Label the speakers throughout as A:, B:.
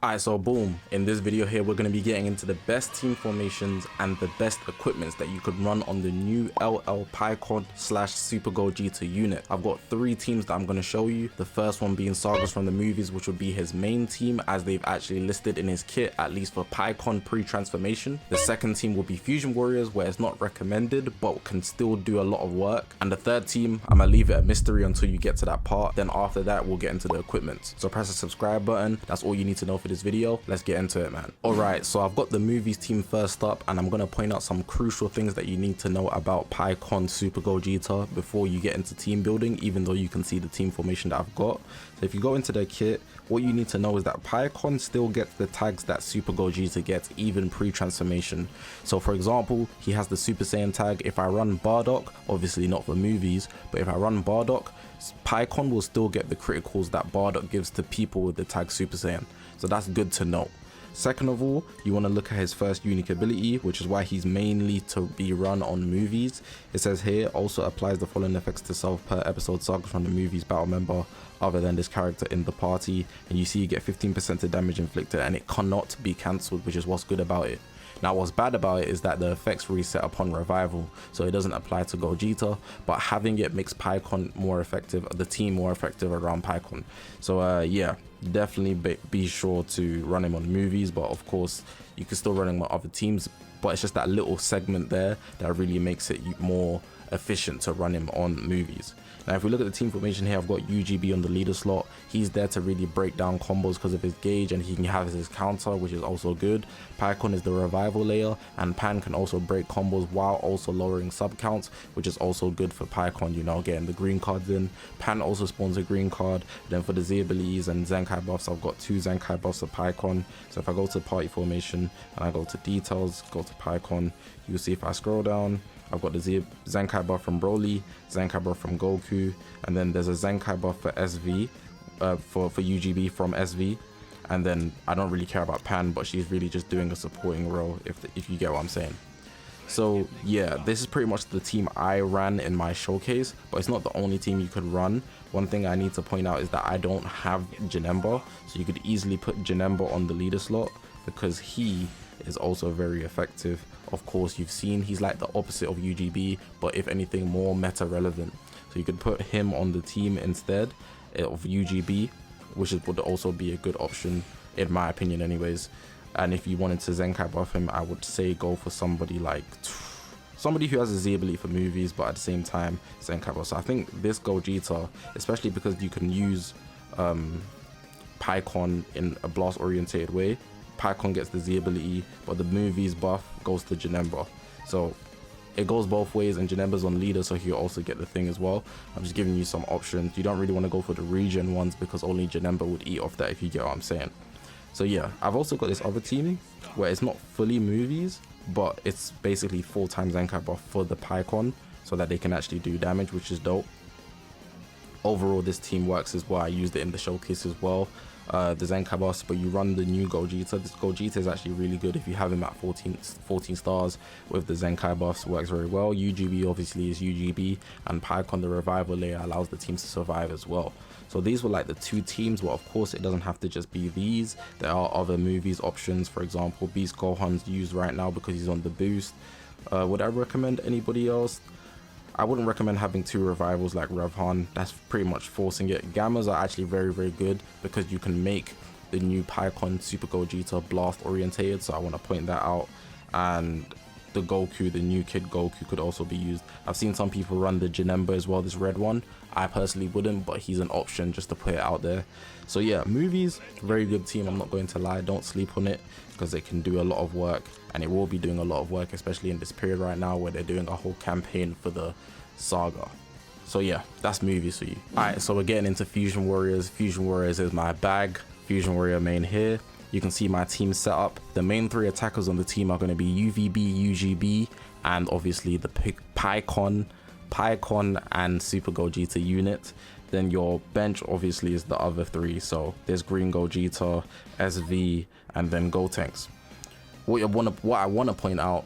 A: Alright, so boom, in this video here we're going to be getting into the best team formations and the best equipments that you could run on the new LL PIKKON/Super GOGETA unit. I've got 3 teams that I'm going to show you. The first one being Sagas from the movies, which would be his main team as they've actually listed in his kit, at least for PIKKON pre-transformation. The second team will be Fusion Warriors, where it's not recommended but can still do a lot of work. And the third team, I'm going to leave it a mystery until you get to that part. Then after that we'll get into the equipment. So press the subscribe button, that's all you need to know for this video. Let's get into it, man. Alright, so I've got the movies team first up, and I'm going to point out some crucial things that you need to know about PIKKON-SUPER GOGETA before you get into team building, even though you can see the team formation that I've got. So if you go into the kit, what you need to know is that PIKKON still gets the tags that Super GOGETA gets even pre-transformation. So for example, he has the Super Saiyan tag. If I run Bardock, obviously not for movies, but if I run Bardock, PIKKON will still get the criticals that Bardock gives to people with the tag Super Saiyan. So that's good to know. Second of all, you want to look at his first unique ability, which is why he's mainly to be run on movies. It says here, also applies the following effects to self per episode Sagas from the movies battle member other than this character in the party. And you see you get 15% of damage inflicted and it cannot be cancelled, which is what's good about it. Now what's bad about it is that the effects reset upon revival, so it doesn't apply to Gogeta, but having it makes PIKKON more effective, the team more effective around PIKKON. So yeah, definitely be sure to run him on movies, but of course you can still run him on other teams, but it's just that little segment there that really makes it more efficient to run him on movies. Now if we look at the team formation here, I've got UGB on the leader slot. He's there to really break down combos because of his gauge, and he can have his counter, which is also good. PIKKON is the revival layer, and Pan can also break combos while also lowering sub counts, which is also good for PIKKON, you know, getting the green cards in. Pan also spawns a green card. Then for the Z abilities and Zenkai buffs, I've got 2 Zenkai buffs of PIKKON. So if I go to party formation and I go to details, go to PIKKON, you'll see if I scroll down, I've got the Zenkai buff from Broly, Zenkai buff from Goku, and then there's a Zenkai buff for SV, for UGB from SV. And then I don't really care about Pan, but she's really just doing a supporting role, if you get what I'm saying. So yeah, this is pretty much the team I ran in my showcase, but it's not the only team you could run. One thing I need to point out is that I don't have Janemba, so you could easily put Janemba on the leader slot because he is also very effective. Of course, you've seen he's like the opposite of UGB, but if anything more meta relevant. So you could put him on the team instead of UGB, which would also be a good option in my opinion anyways. And if you wanted to Zenkai buff him, I would say go for somebody like somebody who has a Z ability for movies, but at the same time Zenkai buff. So I think this Gogeta, especially because you can use PIKKON in a blast orientated way, PIKKON gets the Z ability, but the movies buff goes to Janemba. So it goes both ways, and Janemba's on leader, so he'll also get the thing as well. I'm just giving you some options. You don't really want to go for the regen ones because only Janemba would eat off that, if you get what I'm saying. So yeah, I've also got this other team where it's not fully movies, but it's basically 4 times Zenkai buff for the PIKKON so that they can actually do damage, which is dope. Overall, this team works as well. I used it in the showcase as well. The Zenkai buffs, but you run the new Gogeta. This Gogeta is actually really good if you have him at 14 stars with the Zenkai buffs. Works very well. UGB obviously is UGB, and PIKKON, the revival layer, allows the teams to survive as well. So these were like the 2 teams, but of course it doesn't have to just be these. There are other movies options. For example, Beast Gohan's used right now because he's on the boost. Would I recommend anybody else? I wouldn't recommend having 2 revivals like Revhan. That's pretty much forcing it. Gammas are actually very, very good because you can make the new PIKKON-SUPER GOGETA blast orientated, so I want to point that out. And the Goku, the new kid Goku, could also be used. I've seen some people run the Janemba as well, this red one. I personally wouldn't, but he's an option just to put it out there. So yeah, movies, very good team, I'm not going to lie. Don't sleep on it because it can do a lot of work, and it will be doing a lot of work, especially in this period right now where they're doing a whole campaign for the saga. So yeah, that's movies for you. Alright, so we're getting into Fusion Warriors. Fusion Warriors is my bag. Fusion Warrior main here. You can see my team setup. The main 3 attackers on the team are going to be UVB, UGB, and obviously the PIKKON and Super GOGETA unit. Then your bench obviously is the other 3. So there's Green Gogeta, SV, and then Gotenks. What I want to point out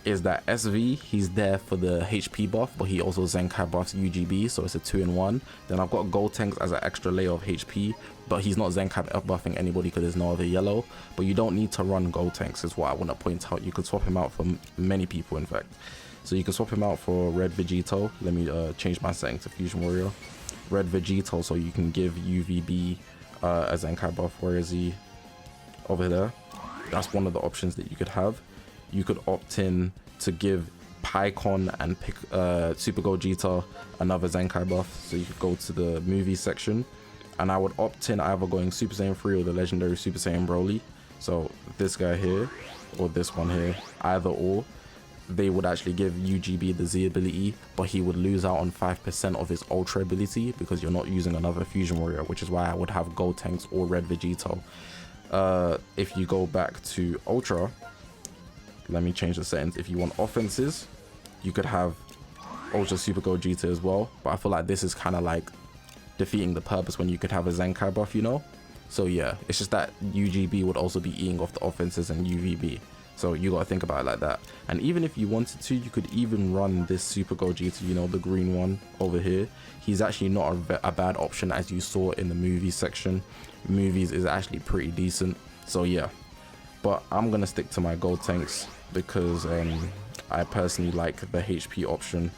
A: is that SV, he's there for the HP buff, but he also Zenkai buffs UGB, so it's a 2-in-1. Then I've got Gotenks as an extra layer of HP, but he's not Zenkai buffing anybody because there's no other yellow. But you don't need to run Gotenks is what I want to point out. You could swap him out for many people, in fact. So you can swap him out for Red Vegito. Let me change my setting to Fusion Warrior. Red Vegito, so you can give UVB a Zenkai buff. Where is he? Over there. That's one of the options that you could have. You could opt in to give PIKKON and Super Gogeta another Zenkai buff, so you could go to the movie section, and I would opt in either going Super Saiyan 3 or the legendary Super Saiyan Broly. So this guy here or this one here, either or, they would actually give UGB the Z ability, but he would lose out on 5% of his Ultra ability because you're not using another Fusion Warrior, which is why I would have Gotenks or Red Vegito. If you go back to Ultra, let me change the settings. If you want offenses, you could have Ultra Super Gogeta as well, but I feel like this is kind of like defeating the purpose when you could have a Zenkai buff, you know? So yeah, it's just that UGB would also be eating off the offenses and UVB, so you gotta think about it like that. And even if you wanted to, you could even run this Super Gogeta, you know, the green one over here. He's actually not a bad option, as you saw in the movies section. Movies is actually pretty decent, so yeah. But I'm gonna stick to my Gotenks because I personally like the HP option.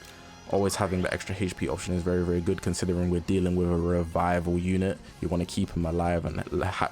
A: Always having the extra HP option is very, very good, considering we're dealing with a revival unit. You want to keep him alive and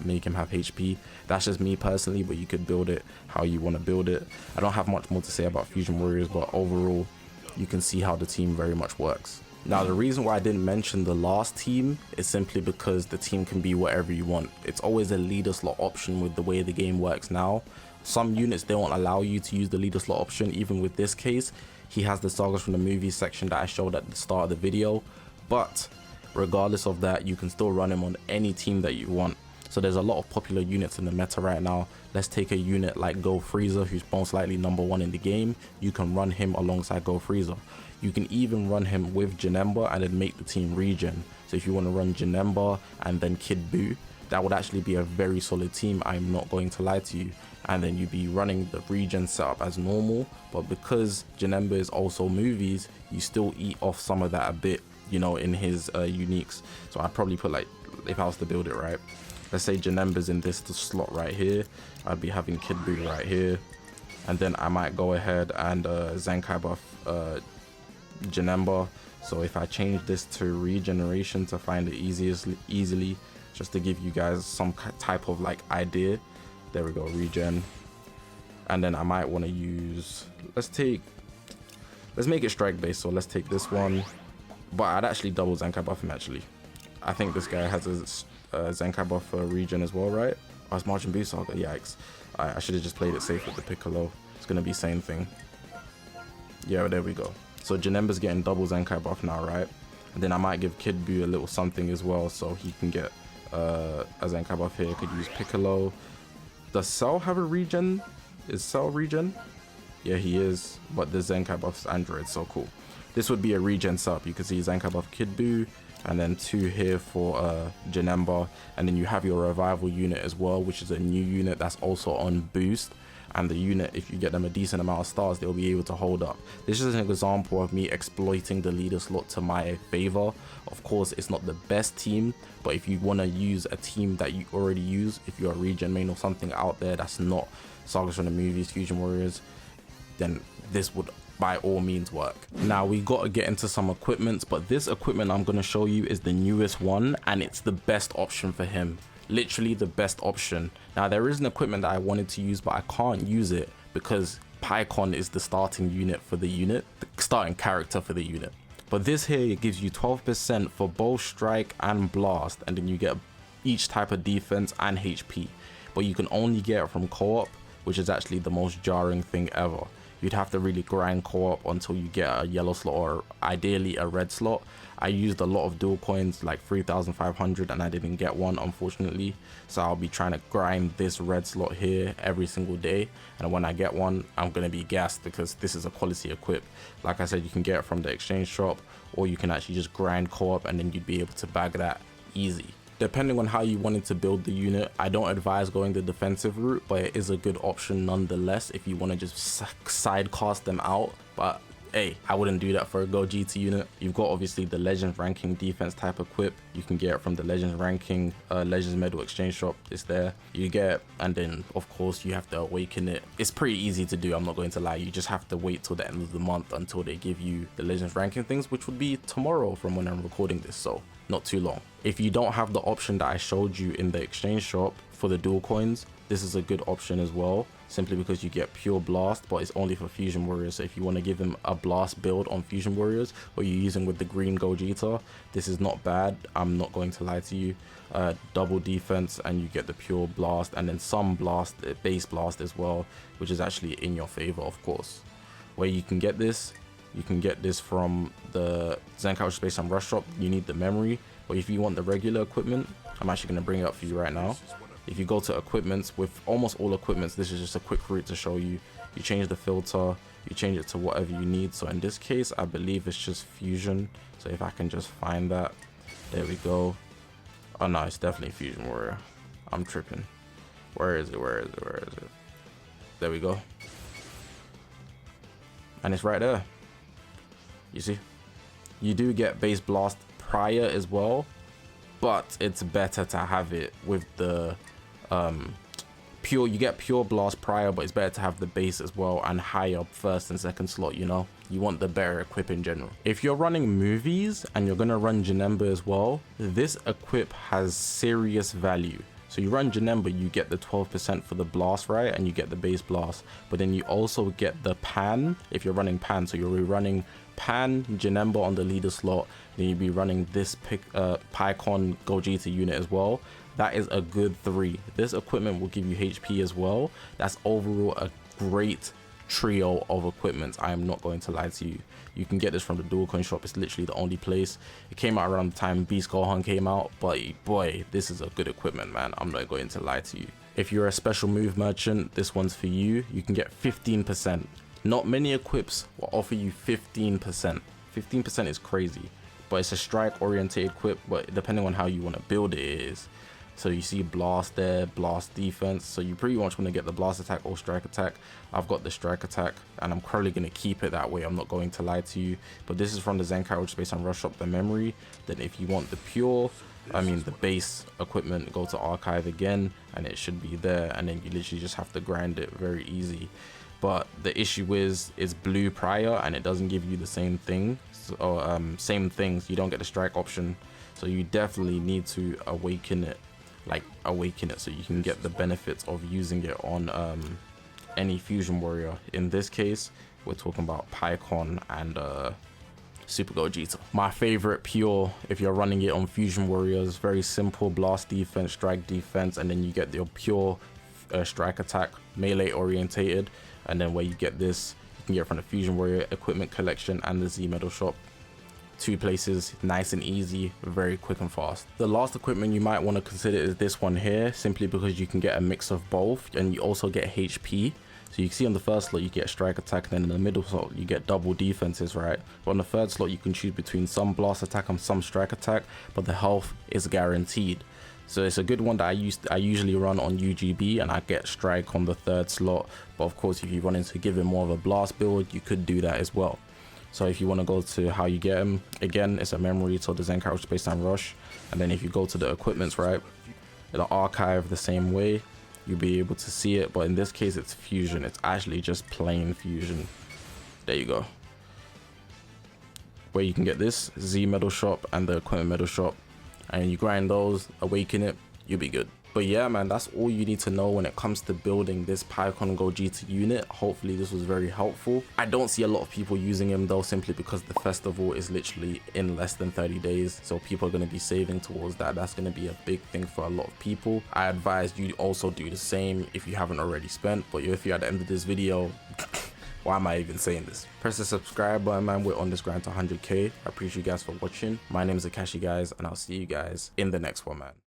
A: make him have HP. That's just me personally, but you could build it how you want to build it. I don't have much more to say about Fusion Warriors, but overall you can see how the team very much works. Now, the reason why I didn't mention the last team is simply because the team can be whatever you want. It's always a leader slot option with the way the game works now. Some units, they won't allow you to use the leader slot option. Even with this case, he has the Sagas from the movie section that I showed at the start of the video. But regardless of that, you can still run him on any team that you want. So there's a lot of popular units in the meta right now. Let's take a unit like Go Freezer, who's most likely #1 in the game. You can run him alongside Go Freezer. You can even run him with Janemba and then make the team regen. So if you want to run Janemba and then Kid Buu, that would actually be a very solid team, I'm not going to lie to you. And then you'd be running the regen setup as normal, but because Janemba is also movies, you still eat off some of that a bit, you know, in his uniques. So I'd probably put, like, if I was to build it right, let's say Janemba's in this slot right here, I'd be having Kid Buu right here, and then I might go ahead and Zenkai buff Janemba. So if I change this to regeneration to find it easily, just to give you guys some type of like idea, there we go, regen. And then I might want to use, let's make it strike based, so let's take this one, but I'd actually double Zenkai buff him actually. I think this guy has a Zenkai buff for regen as well, right? Oh, it's Margin Buu Saga, yikes. I should have just played it safe with the Piccolo. It's gonna be same thing. Yeah, there we go. So Janemba's getting double Zenkai buff now, right? And then I might give Kid Buu a little something as well, so he can get a Zenkai buff here. Could use Piccolo. Does Cell have a regen? Is Cell regen? Yeah, he is, but the Zenkai buff's Android, so cool. This would be a regen setup. You can see Zenkai buff Kid Buu, and then 2 here for Janemba, and then you have your revival unit as well, which is a new unit that's also on boost. And the unit, if you get them a decent amount of stars, they'll be able to hold up. This is an example of me exploiting the leader slot to my favor. Of course, it's not the best team, but if you want to use a team that you already use, if you're a regen main or something out there that's not Sagas from the movies, Fusion Warriors, then this would by all means work. Now we got to get into some equipments, but this equipment I'm going to show you is the newest one, and it's the best option for him. Literally the best option. Now there is an equipment that I wanted to use, but I can't use it because PIKKON is the starting unit for the unit, the starting character for the unit. But this here, it gives you 12% for both strike and blast, and then you get each type of defense and HP. But you can only get it from co-op, which is actually the most jarring thing ever. You'd have to really grind co-op until you get a yellow slot or ideally a red slot. I used a lot of dual coins, like 3,500, and I didn't get one, unfortunately. So I'll be trying to grind this red slot here every single day. And when I get one, I'm going to be gassed because this is a quality equip. Like I said, you can get it from the exchange shop, or you can actually just grind co-op and then you'd be able to bag that easy. Depending on how you wanted to build the unit, I don't advise going the defensive route, but it is a good option nonetheless if you want to just side cast them out. But hey, I wouldn't do that for a GOGETA unit. You've got obviously the Legends ranking defense type equip. You can get it from the Legends ranking, Legends medal exchange shop. It's there. You get, and then of course you have to awaken it. It's pretty easy to do, I'm not going to lie. You just have to wait till the end of the month until they give you the Legends ranking things, which would be tomorrow from when I'm recording this, so not too long. If you don't have the option that I showed you in the exchange shop for the dual coins, this is a good option as well, simply because you get pure blast, but it's only for fusion warriors. So if you want to give him a blast build on fusion warriors, or you're using with the green GOGETA, this is not bad, I'm not going to lie to you. Double defense, and you get the pure blast, and then some blast, base blast as well, which is actually in your favor, of course. Where you can get this, you can get this from the Zakashi Space and Rush shop. You need the memory, or if you want the regular equipment, I'm actually going to bring it up for you right now. If you go to equipments, with almost all equipments, this is just a quick route to show you. You change the filter, you change it to whatever you need. So in this case, I believe it's just fusion. So if I can just find that, there we go. Oh no, it's definitely fusion warrior. I'm tripping. Where is it? Where is it? Where is it? There we go. And it's right there. You see? You do get base blast prior as well, but it's better to have it with the pure. You get pure blast prior, but it's better to have the base as well and higher first and second slot. You know, you want the better equip in general. If you're running movies and you're gonna run Janemba as well, this equip has serious value. So you run Janemba, you get the 12% for the blast, right? And you get the base blast, but then you also get the pan if you're running pan. So you'll be running pan, Janemba on the leader slot, then you'll be running this PIKKON GOGETA unit as well. That is a good 3. This equipment will give you HP as well. That's overall a great trio of equipment. I am not going to lie to you. You can get this from the dual coin shop. It's literally the only place. It came out around the time Beast Gohan came out, but boy, this is a good equipment, man. I'm not going to lie to you. If you're a special move merchant, this one's for you. You can get 15%. Not many equips will offer you 15%. 15% is crazy, but it's a strike oriented equip, but depending on how you want to build it is. So you see blast there, blast defense. So you pretty much want to get the blast attack or strike attack. I've got the strike attack and I'm currently going to keep it that way. I'm not going to lie to you, but this is from the Zakashi Space and Rush Shop, the memory. Then if you want the pure, the base equipment, go to archive again and it should be there. And then you literally just have to grind it, very easy. But the issue is it's blue prior and it doesn't give you the same thing. So, same things. You don't get the strike option. So you definitely need to awaken it. So you can get the benefits of using it on any fusion warrior. In this case, we're talking about PIKKON and Super GOGETA. My favorite pure, if you're running it on fusion warriors, very simple: blast defense, strike defense, and then you get your pure strike attack, melee orientated. And then where you get this, you can get it from the fusion warrior equipment collection and the Z medal shop. 2 places, nice and easy, very quick and fast. The last equipment you might want to consider is this one here, simply because you can get a mix of both and you also get HP. So you can see on the first slot you get strike attack, and then in the middle slot you get double defenses, right? But on the third slot you can choose between some blast attack and some strike attack, but the health is guaranteed. So it's a good one that I usually run on UGB, and I get strike on the third slot. But of course, if you run into give him more of a blast build, you could do that as well. So if you want to go to how you get them, again, it's a memory to the Zakashi Space and Rush. And then if you go to the equipments, right, the archive the same way, you'll be able to see it. But in this case, it's fusion. It's actually just plain fusion. There you go. Where you can get this Z medal shop and the equipment medal shop, and you grind those, awaken it, you'll be good. But yeah, man, that's all you need to know when it comes to building this PIKKON GOGETA unit. Hopefully this was very helpful. I don't see a lot of people using him though, simply because the festival is literally in less than 30 days. So people are going to be saving towards that. That's going to be a big thing for a lot of people. I advise you also do the same if you haven't already spent. But if you're at the end of this video, why am I even saying this? Press the subscribe button, man. We're on this grind to 100K. I appreciate you guys for watching. My name is Zakashi, guys, and I'll see you guys in the next one, man.